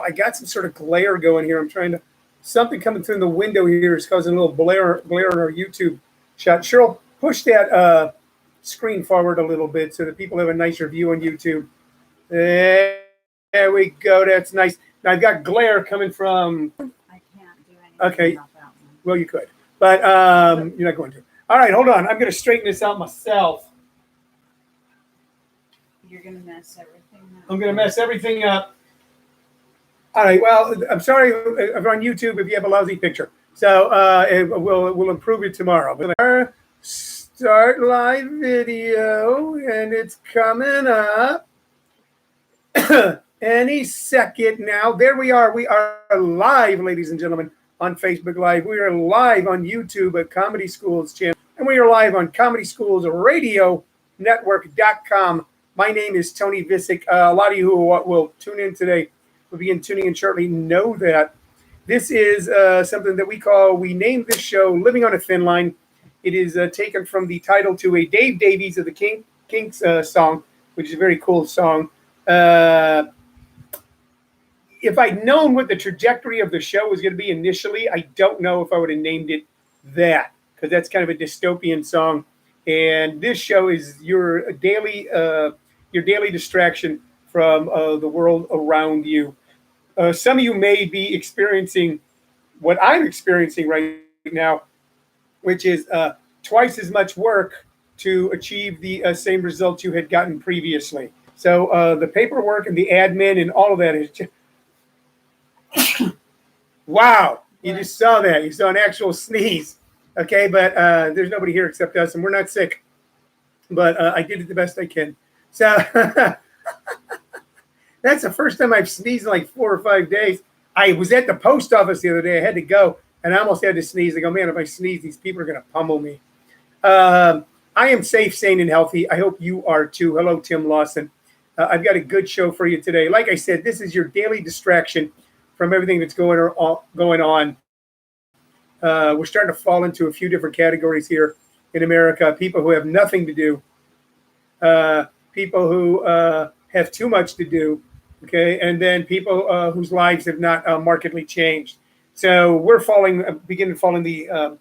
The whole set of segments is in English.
I got some sort of glare going here. I'm trying to something coming through the window here is causing a little glare on our YouTube shot. Cheryl, push that screen forward a little bit so that people have a nicer view on YouTube. There we go. That's nice. Now I've got glare coming from. I can't do anything Okay. about that one. Well, you could, but you're not going to. All right, hold on. I'm going to straighten this out myself. You're going to mess everything up. I'm going to mess everything up. All right. Well, I'm sorry if on YouTube if you have a lousy picture. So we'll improve it tomorrow. But start live video, and it's coming up any second now. There we are. We are live, ladies and gentlemen, on Facebook Live. We are live on YouTube at Comedy Schools channel, and we are live on Comedy Schools Radio Network.com. My name is Tony Vicich. A lot of you who will tune in today will begin tuning in shortly know that this is something that we named this show Living on a Thin Line. It is taken from the title to a Dave Davies of the Kinks song, which is a very cool song. If I'd known what the trajectory of the show was going to be initially, I don't know if I would have named it that, because that's kind of a dystopian song. And this show is your daily distraction from the world around you. Some of you may be experiencing what I'm experiencing right now, which is twice as much work to achieve the same results you had gotten previously. So the paperwork and the admin and all of that is just... Wow, you just saw that. You saw an actual sneeze. Okay, but there's nobody here except us, and we're not sick. But I did it the best I can. So that's the first time I've sneezed in like 4 or 5 days. I was at the post office the other day. I had to go, and I almost had to sneeze. I go, man, if I sneeze, these people are going to pummel me. I am safe, sane, and healthy. I hope you are too. Hello, Tim Lawson. I've got a good show for you today. Like I said, this is your daily distraction from everything that's going on. We're starting to fall into a few different categories here in America. People who have nothing to do. People who have too much to do. Okay, and then people whose lives have not markedly changed. So we're beginning to fall in the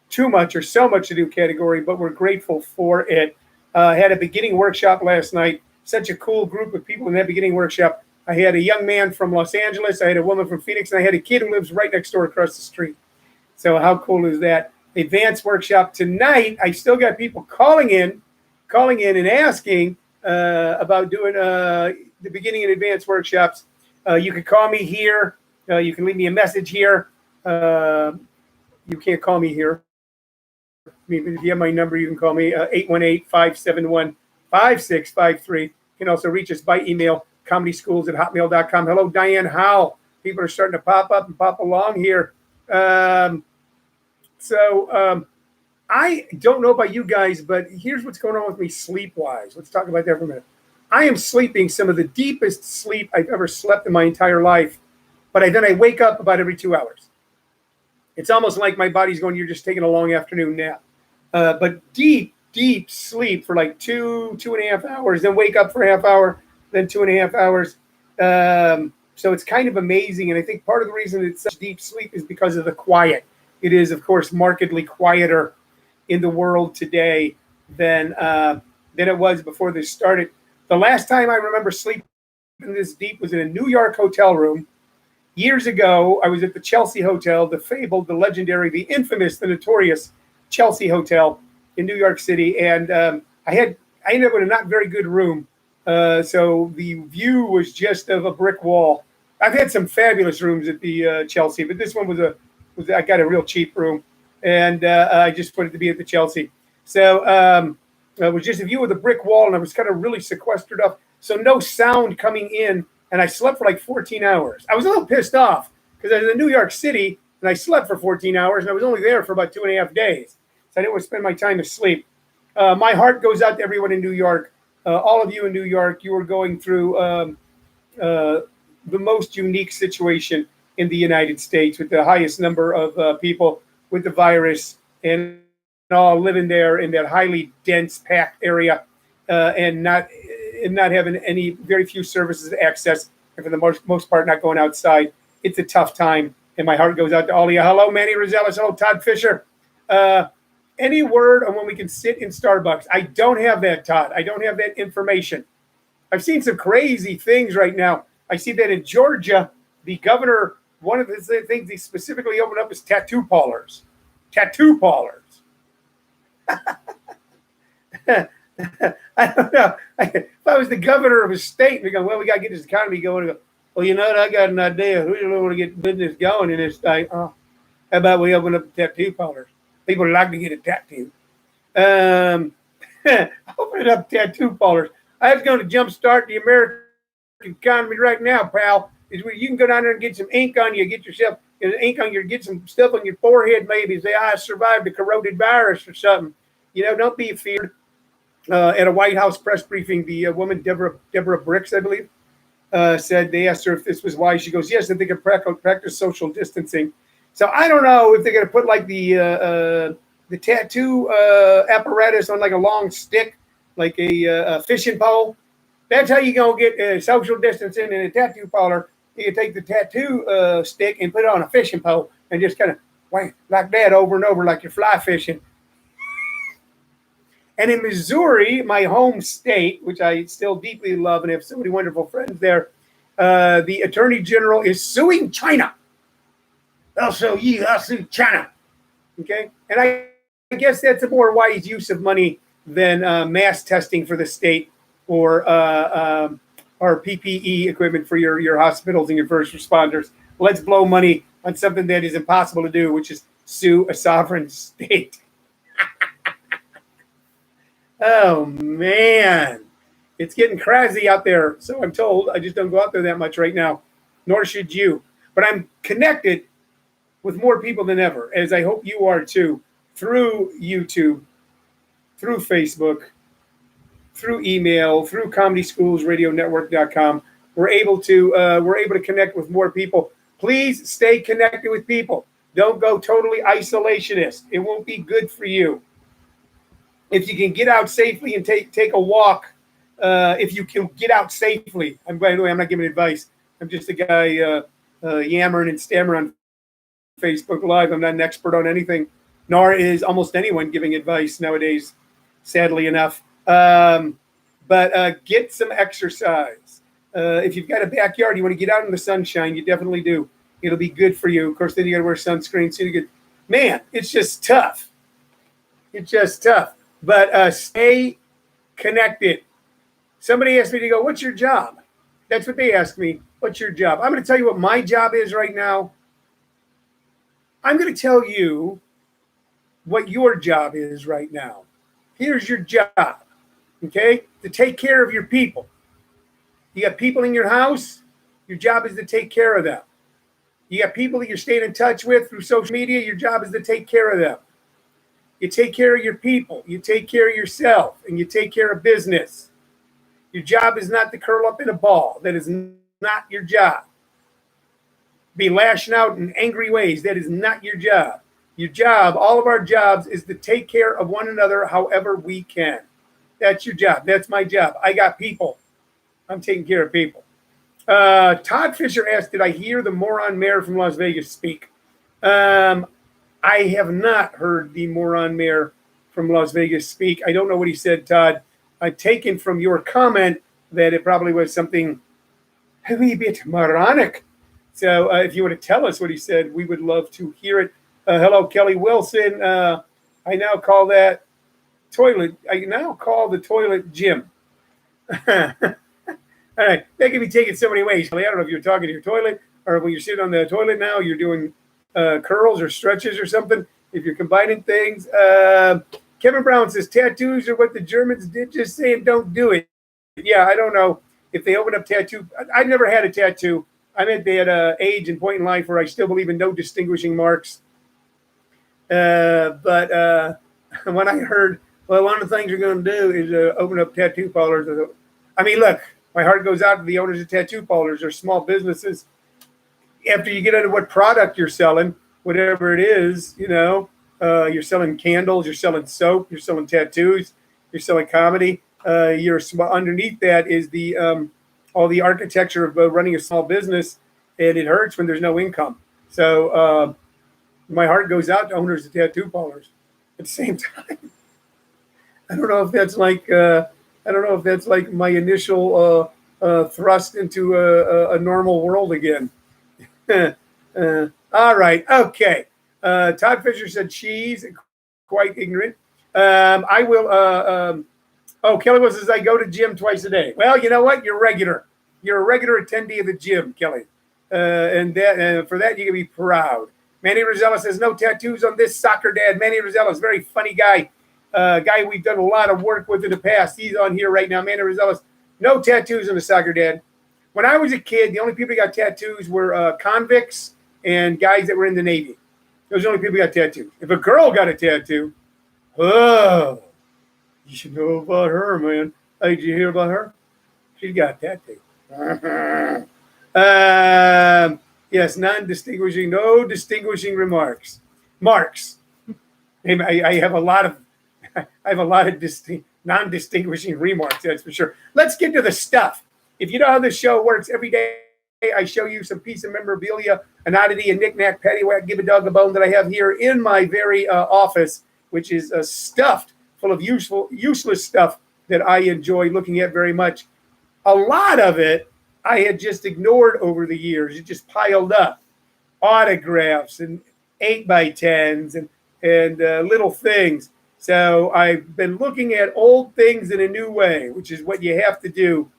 too much or so much to do category, but we're grateful for it. Had a beginning workshop last night. Such a cool group of people in that beginning workshop. I had a young man from Los Angeles. I had a woman from Phoenix, and I had a kid who lives right next door across the street. So how cool is that? Advanced workshop tonight. I still got people calling in and asking about doing the beginning and advanced workshops. You can call me here. You can leave me a message here. You can't call me here. I mean, if you have my number, you can call me 818-571-5653. You can also reach us by email, comedyschools@hotmail.com. Hello, Diane Howell. People are starting to pop up and pop along here. So I don't know about you guys, but here's what's going on with me sleep-wise. Let's talk about that for a minute. I am sleeping some of the deepest sleep I've ever slept in my entire life, but then I wake up about every 2 hours. It's almost like my body's going, you're just taking a long afternoon nap. But deep sleep for like 2.5 hours, then wake up for a half hour, then 2.5 hours. So it's kind of amazing. And I think part of the reason it's such deep sleep is because of the quiet. It is, of course, markedly quieter in the world today than it was before this started. The last time I remember sleeping this deep was in a New York hotel room. Years ago, I was at the Chelsea Hotel, the fabled, the legendary, the infamous, the notorious Chelsea Hotel in New York City. And I ended up in a not very good room. So the view was just of a brick wall. I've had some fabulous rooms at the Chelsea, but this one I got a real cheap room, and I just put it to be at the Chelsea. So it was just a view of the brick wall, and I was kind of really sequestered up, so no sound coming in, and I slept for like 14 hours. I was a little pissed off because I was in New York City, and I slept for 14 hours, and I was only there for about 2.5 days, so I didn't want to spend my time asleep. My heart goes out to everyone in New York. All of you in New York, you are going through the most unique situation in the United States, with the highest number of people with the virus, and all living there in that highly dense, packed area, and not having very few services to access, and for the most part, not going outside. It's a tough time, and my heart goes out to all of you. Hello, Manny Rosales. Hello, Todd Fisher. Any word on when we can sit in Starbucks? I don't have that, Todd. I don't have that information. I've seen some crazy things right now. I see that in Georgia, the governor, one of the things he specifically opened up is tattoo parlors. Tattoo parlors. I don't know. If I was the governor of a state, we go, well, we got to get this economy going. I go, well, you know what? I got an idea. We don't want to get business going in this state. How about we open up tattoo parlors? People like to get a tattoo. Open up tattoo parlors. I was going to jumpstart the American economy right now, pal. Is where you can go down there and get some ink on you, get yourself get some stuff on your forehead, maybe say, I survived a corroded virus or something. You know, don't be feared. At a White House press briefing, the woman, Deborah Bricks, I believe, said they asked her if this was why. She goes, yes, that they could practice social distancing. So I don't know if they're going to put like the tattoo apparatus on like a long stick, like a fishing pole. That's how you're going to get social distancing in a tattoo parlor. You can take the tattoo stick and put it on a fishing pole and just kind of whack like that over and over like you're fly fishing. And in Missouri, my home state, which I still deeply love and have so many wonderful friends there, the Attorney General is suing China. I'll sue you, I'll sue China. Okay? And I guess that's a more wise use of money than mass testing for the state or PPE equipment for your hospitals and your first responders. Let's blow money on something that is impossible to do, which is sue a sovereign state. Oh, man. It's getting crazy out there. So I'm told. I just don't go out there that much right now, nor should you. But I'm connected with more people than ever, as I hope you are too, through YouTube, through Facebook, through email, through ComedySchoolsRadioNetwork.com. We're able to connect with more people. Please stay connected with people. Don't go totally isolationist. It won't be good for you. If you can get out safely and take a walk, if you can get out safely. By the way, I'm not giving advice. I'm just a guy yammering and stammering on Facebook Live. I'm not an expert on anything, nor is almost anyone giving advice nowadays, sadly enough. But get some exercise. If you've got a backyard, you want to get out in the sunshine, you definitely do. It'll be good for you. Of course, then you got to wear sunscreen. So you get, man, it's just tough. It's just tough. But stay connected. Somebody asked me to go, what's your job? That's what they asked me. What's your job? I'm going to tell you what my job is right now. I'm going to tell you what your job is right now. Here's your job, okay? To take care of your people. You got people in your house. Your job is to take care of them. You got people that you're staying in touch with through social media. Your job is to take care of them. You take care of your people. You take care of yourself, and you take care of business. Your job is not to curl up in a ball. That is not your job. Be lashing out in angry ways. That is not your job. Your job, all of our jobs, is to take care of one another however we can. That's your job. That's my job. I got people. I'm taking care of people. Todd Fisher asked, did I hear the moron mayor from Las Vegas speak? I have not heard the moron mayor from Las Vegas speak. I don't know what he said, Todd. I've taken from your comment that it probably was something a wee bit moronic. So if you want to tell us what he said, we would love to hear it. Hello, Kelly Wilson. I now call that toilet. I now call the toilet Jim. All right. That can be taken so many ways. I don't know if you're talking to your toilet or when you're sitting on the toilet now, you're doing curls or stretches or something. If you're combining things. Kevin Brown says tattoos are what the Germans did. Just saying don't do it. Yeah, I don't know if they open up tattoo. I've never had a tattoo. I'm at that age and point in life where I still believe in no distinguishing marks. But when I heard, well, one of the things you're going to do is open up tattoo parlors. I mean, look, my heart goes out to the owners of tattoo parlors. They're small businesses. After you get into what product you're selling, whatever it is, you know, you're selling candles, you're selling soap, you're selling tattoos, you're selling comedy. Underneath that is the all the architecture of running a small business, and it hurts when there's no income. So my heart goes out to owners of tattoo parlors. At the same time, I don't know if that's like my initial thrust into a normal world again. All right, okay. Todd Fisher said cheese, quite ignorant. I will. Oh, Kelly was says I go to gym twice a day. Well, you know what? You're regular. You're a regular attendee of the gym, Kelly, and for that you can be proud. Manny Rosella says no tattoos on this soccer dad. Manny Rosella is a very funny guy. Guy we've done a lot of work with in the past. He's on here right now. Manny Rosella, no tattoos on the soccer dad. When I was a kid, the only people who got tattoos were convicts and guys that were in the Navy. Those are the only people who got tattoos. If a girl got a tattoo, oh, you should know about her, man. Hey, did you hear about her? She got a tattoo. Yes, no distinguishing remarks. Marks. I have a lot of non-distinguishing remarks, that's for sure. Let's get to the stuff. If you know how this show works, every day I show you some piece of memorabilia, an oddity, a knick-knack, paddywhack, give a dog a bone that I have here in my very office, which is stuffed full of useless stuff that I enjoy looking at very much. A lot of it I had just ignored over the years. It just piled up. Autographs and 8x10s and little things. So I've been looking at old things in a new way, which is what you have to do.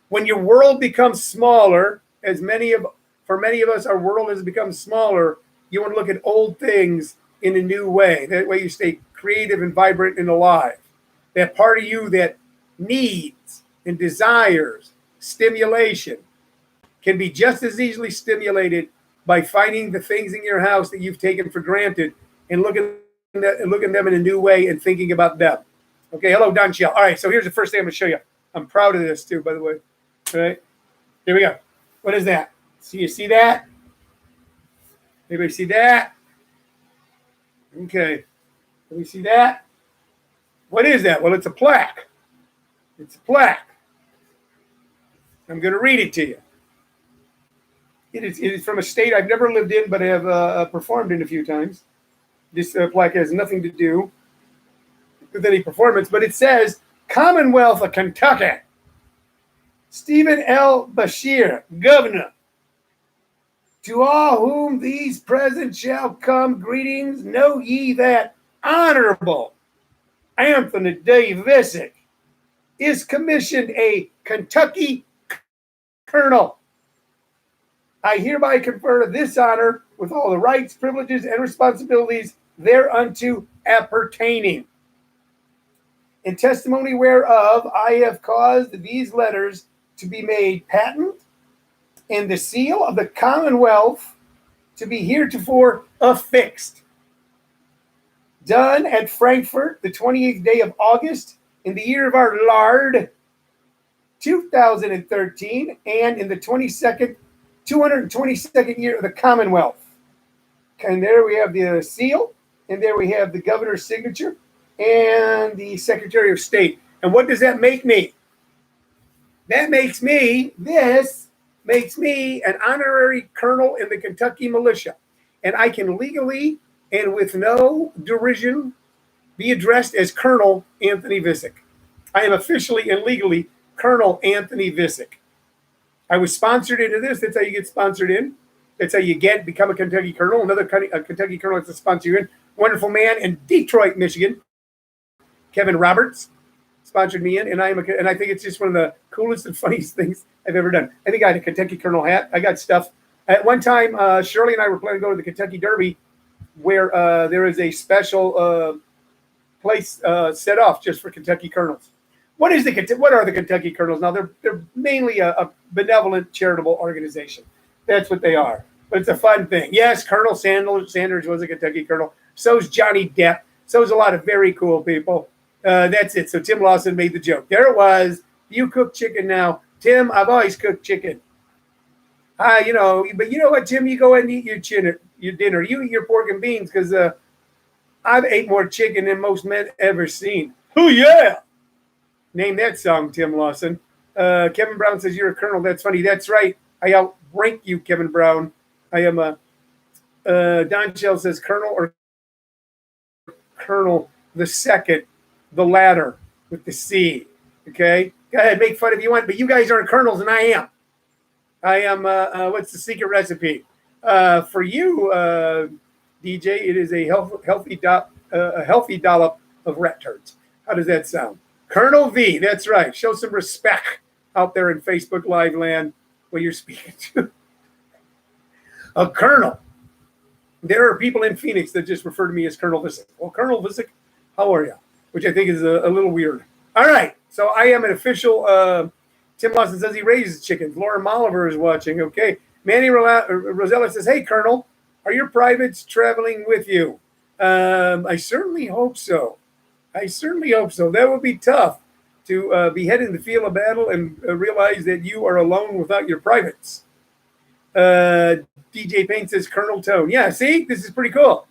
When your world becomes smaller, for many of us, our world has become smaller, you want to look at old things in a new way. That way you stay creative and vibrant and alive. That part of you that needs and desires stimulation can be just as easily stimulated by finding the things in your house that you've taken for granted and looking at them in a new way and thinking about them. Okay, hello, Don Shell. All right, so here's the first thing I'm going to show you. I'm proud of this too, by the way. All right, here we go. What is that? You see that? Anybody see that? Okay, let me see that. What is that? Well, it's a plaque. It's a plaque. I'm going to read it to you. It is from a state I've never lived in, but I have performed in a few times. This plaque has nothing to do with any performance, but it says, Commonwealth of Kentucky, Stephen L. Bashir, Governor. To all whom these presents shall come, greetings, know ye that Honorable Anthony D. Vicich is commissioned a Kentucky Colonel. I hereby confer this honor with all the rights, privileges, and responsibilities thereunto appertaining. In testimony whereof, I have caused these letters to be made patent, and the seal of the Commonwealth to be heretofore affixed. Done at Frankfurt, the 28th day of August, in the year of our Lord, 2013, and in the 222nd year of the Commonwealth. And there we have the seal, and there we have the governor's signature, and the Secretary of State. And what does that make me? This makes me an honorary colonel in the Kentucky militia. And I can legally and with no derision be addressed as Colonel Anthony Vicich. I am officially and legally Colonel Anthony Vicich. I was sponsored into this. That's how you get sponsored in. That's how you become a Kentucky Colonel. Another Kentucky Colonel has to sponsor you in. Wonderful man in Detroit, Michigan, Kevin Roberts, sponsored me in, and I think it's just one of the coolest and funniest things I've ever done. I think I had a Kentucky Colonel hat. I got stuff. At one time, Shirley and I were planning to go to the Kentucky Derby, where there is a special place set off just for Kentucky Colonels. What are the Kentucky Colonels? Now, they're mainly a benevolent charitable organization. That's what they are. But it's a fun thing. Yes, Colonel Sanders was a Kentucky Colonel. So's Johnny Depp. So's a lot of very cool people. That's it. So Tim Lawson made the joke. There it was. You cook chicken now. Tim, I've always cooked chicken. But you know what, Tim? You go and eat your dinner. You eat your pork and beans because I've ate more chicken than most men ever seen. Oh, yeah. Name that song, Tim Lawson. Kevin Brown says you're a colonel. That's funny. That's right. I outrank you, Kevin Brown. I am a. Don Shell says colonel or colonel the second, the latter with the C. Okay, go ahead, make fun if you want, but you guys aren't colonels, and I am. I am. What's the secret recipe for you, DJ? It is a healthy dollop of rat turds. How does that sound? Colonel V. That's right. Show some respect out there in Facebook Live land where you're speaking to a colonel. There are people in Phoenix that just refer to me as Colonel Vicich. Well, Colonel Vicich, how are you? Which I think is a little weird. All right. So I am an official. Tim Lawson says he raises chickens. Laura Molliver is watching. Okay. Manny Rosella says, hey, Colonel, are your privates traveling with you? I certainly hope so. That would be tough to be heading the field of battle and realize that you are alone without your privates. DJ Payne says Colonel Tone. Yeah, see, this is pretty cool.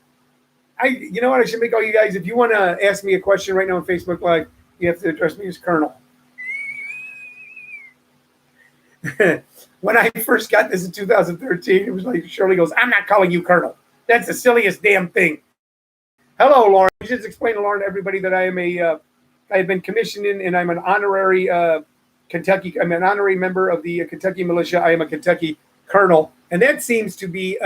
You know what? I should make all you guys. If you want to ask me a question right now on Facebook Live, you have to address me as Colonel. When I first got this in 2013, it was like Shirley goes, "I'm not calling you Colonel. That's the silliest damn thing." Hello, Lauren. I just explain to Lauren, everybody, that I am I've been commissioned in, and I'm an honorary Kentucky. I'm an honorary member of the Kentucky militia. I am a Kentucky colonel, and that seems to be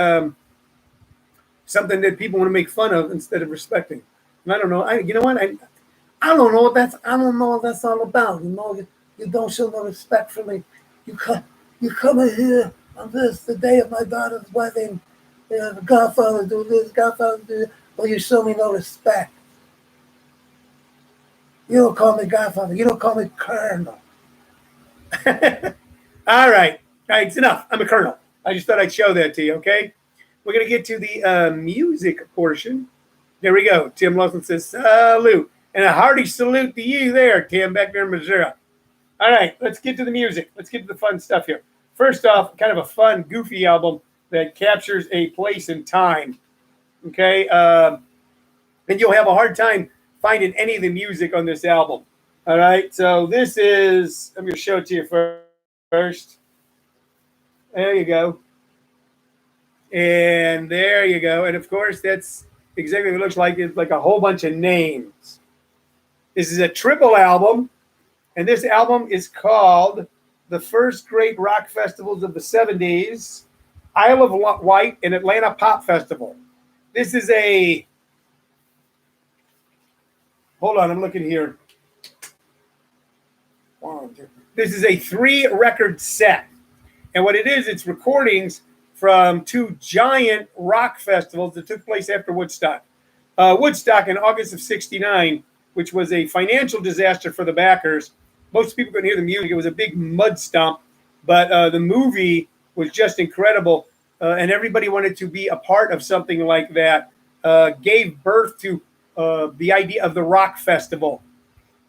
something that people want to make fun of instead of respecting. And I don't know. You know what? I don't know what that's. I don't know what that's all about. You know, you don't show no respect for me. You come in here on the day of my daughter's wedding. The Godfather do this, Godfather do that. Well, you show me no respect. You don't call me Godfather. You don't call me Colonel. All right, it's enough. I'm a colonel. I just thought I'd show that to you, okay? We're going to get to the music portion. There we go. Tim Lawson says, salute. And a hearty salute to you there, Tim, back there in Missouri. All right, let's get to the music. Let's get to the fun stuff here. First off, kind of a fun, goofy album that captures a place in time, okay? And you'll have a hard time finding any of the music on this album. All right, so this is, I'm going to show it to you first. There you go. And there you go. And, of course, that's exactly what it looks like. It's like a whole bunch of names. This is a triple album, and this album is called The First Great Rock Festivals of the 70s, Isle of Wight, and Atlanta Pop Festival. This is a... Hold on, I'm looking here. This is a 3-record set. And what it is, it's recordings from 2 giant rock festivals that took place after Woodstock. Woodstock in August of 69, which was a financial disaster for the backers. Most people couldn't hear the music. It was a big mud stump. But the movie was just incredible. And everybody wanted to be a part of something like that. Gave birth to the idea of the rock festival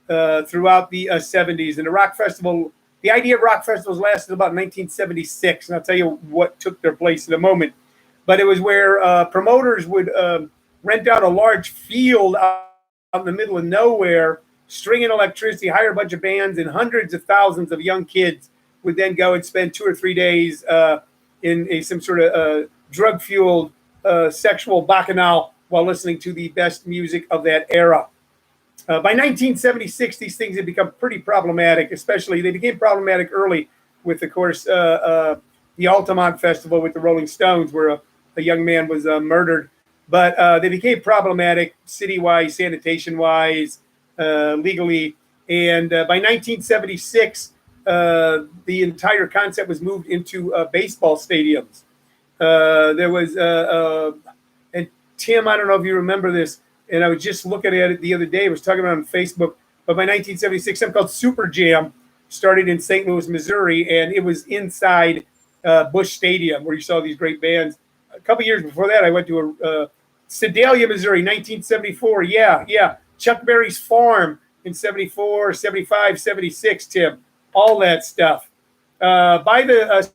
throughout the 70s. And the rock festival, the idea of rock festivals lasted about 1976. And I'll tell you what took their place in a moment. But it was where promoters would rent out a large field out in the middle of nowhere, string in electricity, hire a bunch of bands, and hundreds of thousands of young kids would then go and spend 2 or 3 days in some sort of drug-fueled sexual bacchanal while listening to the best music of that era. By 1976, these things had become pretty problematic, especially they became problematic early with, of course, the Altamont Festival with the Rolling Stones, where a young man was murdered. But they became problematic city-wise, sanitation-wise, legally. And by 1976, the entire concept was moved into baseball stadiums. There was, and Tim, I don't know if you remember this, and I was just looking at it the other day. I was talking about it on Facebook. But by 1976, something called Super Jam started in St. Louis, Missouri, and it was inside Busch Stadium where you saw these great bands. A couple years before that, I went to a Sedalia, Missouri, 1974. Yeah. Chuck Berry's Farm in 74, 75, 76, Tim. All that stuff. By the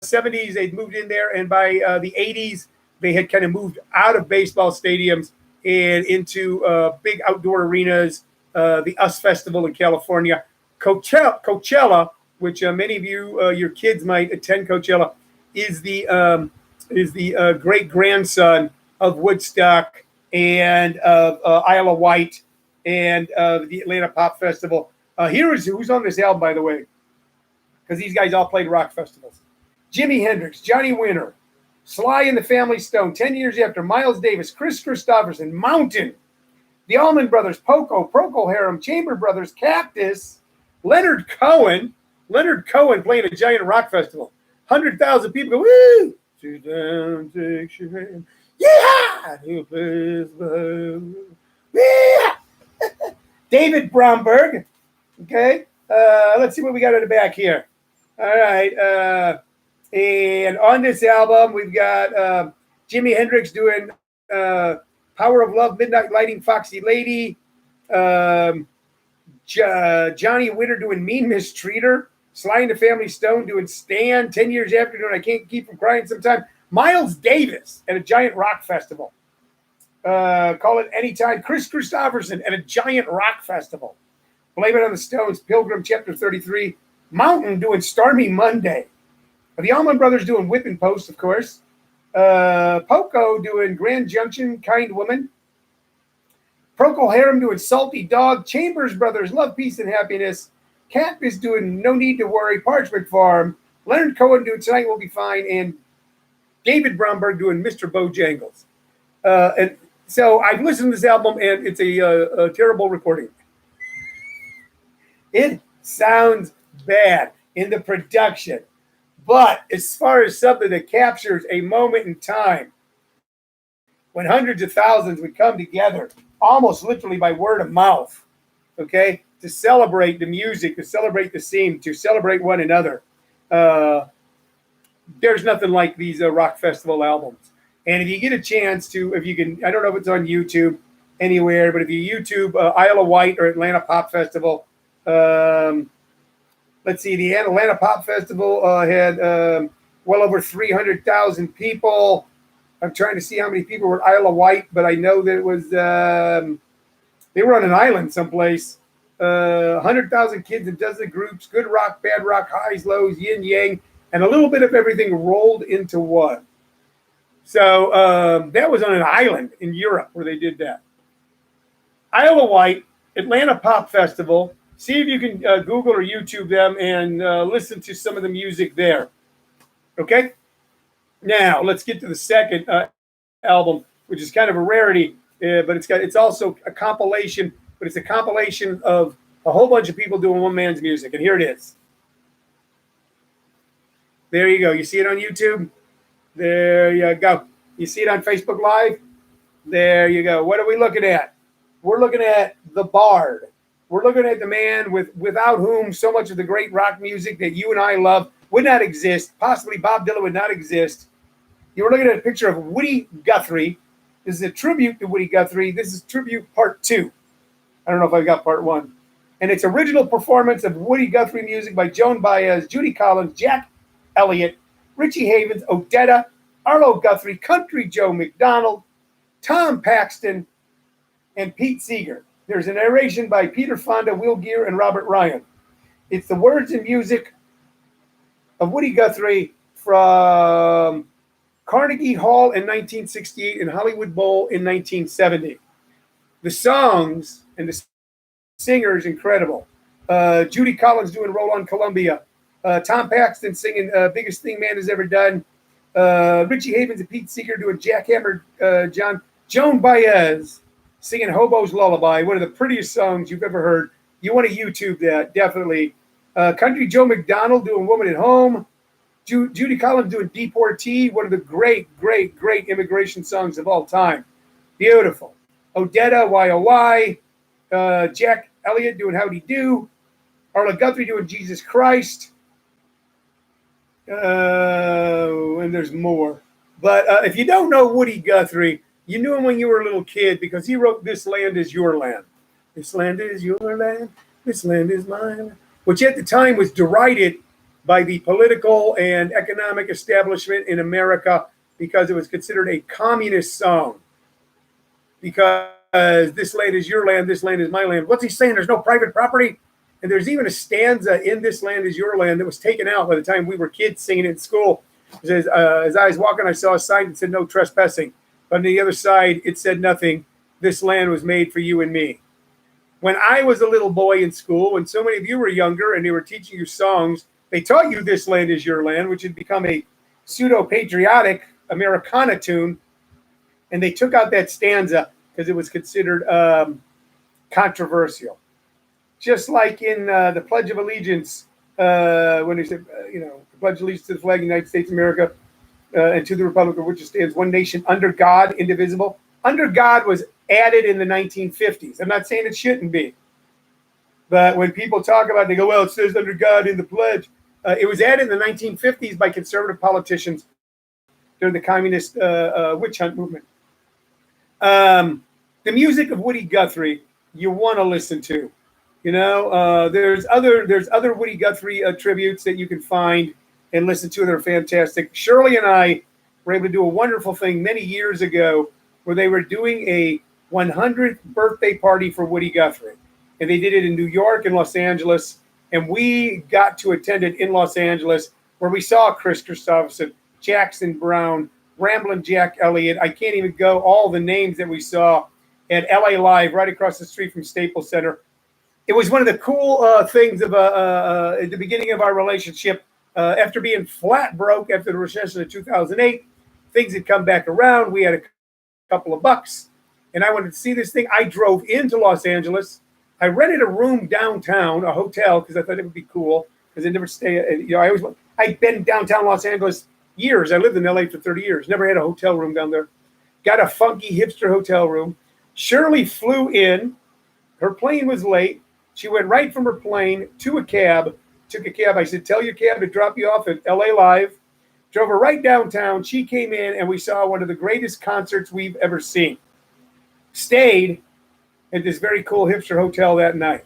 70s, they'd moved in there, and by the 80s, they had kind of moved out of baseball stadiums and into big outdoor arenas, the US Festival in California. Coachella which many of you, your kids might attend Coachella, is the great grandson of Woodstock and of Isle of Wight and the Atlanta Pop Festival. Here is who's on this album, by the way, because these guys all played rock festivals. Jimi Hendrix, Johnny Winter, Sly and the Family Stone, 10 Years After, Miles Davis, Chris Christopherson, Mountain, the Allman Brothers, Poco, Procol Harum, Chamber Brothers, Cactus, Leonard Cohen playing a giant rock festival. 100,000 people go, woo! Sit down, take your hand. Yeah! Yeah! David Bromberg. Okay. Let's see what we got in the back here. All right. And on this album, we've got Jimi Hendrix doing Power of Love, Midnight Lighting, Foxy Lady. Johnny Winter doing Mean Mistreater. Sly and the Family Stone doing Stand. 10 Years After doing I Can't Keep From Crying Sometime. Miles Davis at a giant rock festival. Call It Anytime. Chris Christopherson at a giant rock festival. Blame It on the Stones. Pilgrim Chapter 33. Mountain doing Stormy Monday. The Allman Brothers doing Whipping Post, of course. Poco doing Grand Junction, Kind Woman. Procol Harum doing Salty Dog. Chambers Brothers, Love, Peace, and Happiness. Cactus doing No Need to Worry. Parchment Farm. Leonard Cohen doing Tonight Will Be Fine. And David Bromberg doing Mr. Bojangles. And so I've listened to this album, and it's a terrible recording. It sounds bad in the production. But as far as something that captures a moment in time when hundreds of thousands would come together, almost literally by word of mouth, okay, to celebrate the music, to celebrate the scene, to celebrate one another, there's nothing like these rock festival albums. And if you get a chance to, if you can, I don't know if it's on YouTube anywhere, but if you YouTube Isle of Wight or Atlanta Pop Festival, let's see, the Atlanta Pop Festival had well over 300,000 people. I'm trying to see how many people were at Isle of Wight, but I know that it was, they were on an island someplace. 100,000 kids in dozen groups, good rock, bad rock, highs, lows, yin, yang, and a little bit of everything rolled into one. So that was on an island in Europe where they did that. Isle of Wight, Atlanta Pop Festival. See if you can Google or YouTube them and listen to some of the music there. Okay? Now, let's get to the second album, which is kind of a rarity, but it's also a compilation, but it's a compilation of a whole bunch of people doing one man's music. And here it is. There you go. You see it on YouTube? There you go. You see it on Facebook Live? There you go. What are we looking at? We're looking at the Bard. We're looking at the man without whom so much of the great rock music that you and I love would not exist. Possibly Bob Dylan would not exist. You were looking at a picture of Woody Guthrie. This is a tribute to Woody Guthrie. This is tribute part 2. I don't know if I've got part 1. And it's original performance of Woody Guthrie music by Joan Baez, Judy Collins, Jack Elliott, Richie Havens, Odetta, Arlo Guthrie, Country Joe McDonald, Tom Paxton, and Pete Seeger. There's a narration by Peter Fonda, Will Geer, and Robert Ryan. It's the words and music of Woody Guthrie from Carnegie Hall in 1968 and Hollywood Bowl in 1970. The songs and the singers incredible. Judy Collins doing Roll on Columbia. Tom Paxton singing Biggest Thing Man Has Ever Done. Richie Havens and Pete Seeger doing Jackhammer John. Joan Baez singing Hobo's Lullaby, one of the prettiest songs you've ever heard. You want to YouTube that, definitely. Country Joe McDonald doing Woman at Home. Judy Collins doing Deportee, one of the great, great, great immigration songs of all time. Beautiful. Odetta, Why Oh Why. Jack Elliott doing Howdy Do. Arlo Guthrie doing Jesus Christ. And there's more. But if you don't know Woody Guthrie, you knew him when you were a little kid because he wrote This Land Is Your Land. This land is your land. This land is mine. Which at the time was derided by the political and economic establishment in America because it was considered a communist song. Because this land is your land, this land is my land. What's he saying? There's no private property? And there's even a stanza in This Land Is Your Land that was taken out by the time we were kids singing it in school. It says, as I was walking, I saw a sign that said no trespassing. But on the other side, it said nothing. This land was made for you and me. When I was a little boy in school, when so many of you were younger and they were teaching you songs, they taught you This Land Is Your Land, which had become a pseudo-patriotic Americana tune. And they took out that stanza because it was considered controversial. Just like in the Pledge of Allegiance, when they said, the Pledge of Allegiance to the flag of the United States of America and to the Republic for which it stands, one nation, under God, indivisible. Under God was added in the 1950s. I'm not saying it shouldn't be. But when people talk about it, they go, well, it says under God in the pledge. It was added in the 1950s by conservative politicians during the communist witch hunt movement. The music of Woody Guthrie, you want to listen to. There's other Woody Guthrie tributes that you can find and listen to that are fantastic. Shirley and I were able to do a wonderful thing many years ago where they were doing a 100th birthday party for Woody Guthrie. And they did it in New York and Los Angeles. And we got to attend it in Los Angeles where we saw Chris Christopherson, Jackson Brown, Ramblin' Jack Elliott. I can't even go all the names that we saw at LA Live right across the street from Staples Center. It was one of the cool things of at the beginning of our relationship. After being flat broke after the recession of 2008, things had come back around. We had a couple of bucks, and I wanted to see this thing. I drove into Los Angeles. I rented a room downtown, a hotel, because I thought it would be cool. Because I never stay. I'd been downtown Los Angeles years. I lived in LA for 30 years. Never had a hotel room down there. Got a funky hipster hotel room. Shirley flew in. Her plane was late. She went right from her plane to a cab. Took a cab. I said, tell your cab to drop you off at LA Live. Drove her right downtown. She came in, and we saw one of the greatest concerts we've ever seen. Stayed at this very cool hipster hotel that night.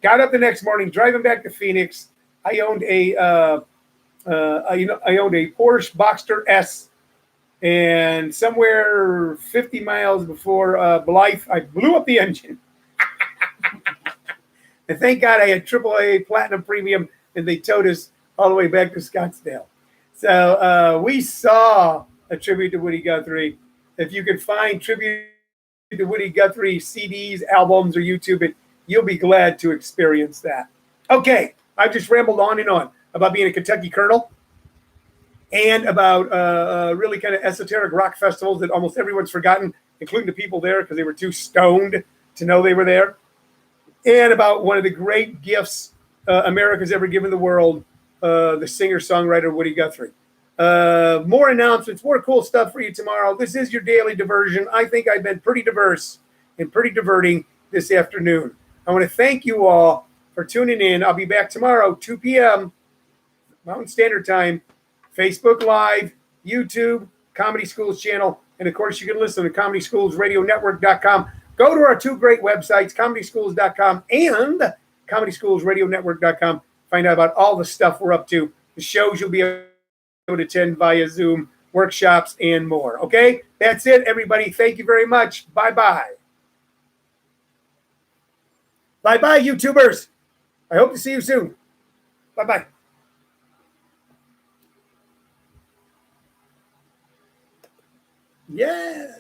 Got up the next morning, driving back to Phoenix. I owned a Porsche Boxster S, and somewhere 50 miles before Blythe, I blew up the engine. And thank God I had AAA Platinum Premium, and they towed us all the way back to Scottsdale. So we saw a tribute to Woody Guthrie. If you can find tribute to Woody Guthrie CDs, albums, or YouTube it, you'll be glad to experience that. Okay, I've just rambled on and on about being a Kentucky Colonel and about really kind of esoteric rock festivals that almost everyone's forgotten, including the people there because they were too stoned to know they were there, and about one of the great gifts America's ever given the world, the singer-songwriter Woody Guthrie. More announcements, more cool stuff for you tomorrow. This is your daily diversion. I think I've been pretty diverse and pretty diverting this afternoon. I want to thank you all for tuning in. I'll be back tomorrow, 2 p.m. Mountain Standard Time, Facebook Live, YouTube, Comedy Schools channel, and of course you can listen to ComedySchoolsRadioNetwork.com. Go to our two great websites, ComedySchools.com and ComedySchoolsRadioNetwork.com. Find out about all the stuff we're up to, the shows you'll be able to attend via Zoom, workshops, and more. Okay? That's it, everybody. Thank you very much. Bye-bye. Bye-bye, YouTubers. I hope to see you soon. Bye-bye. Yeah.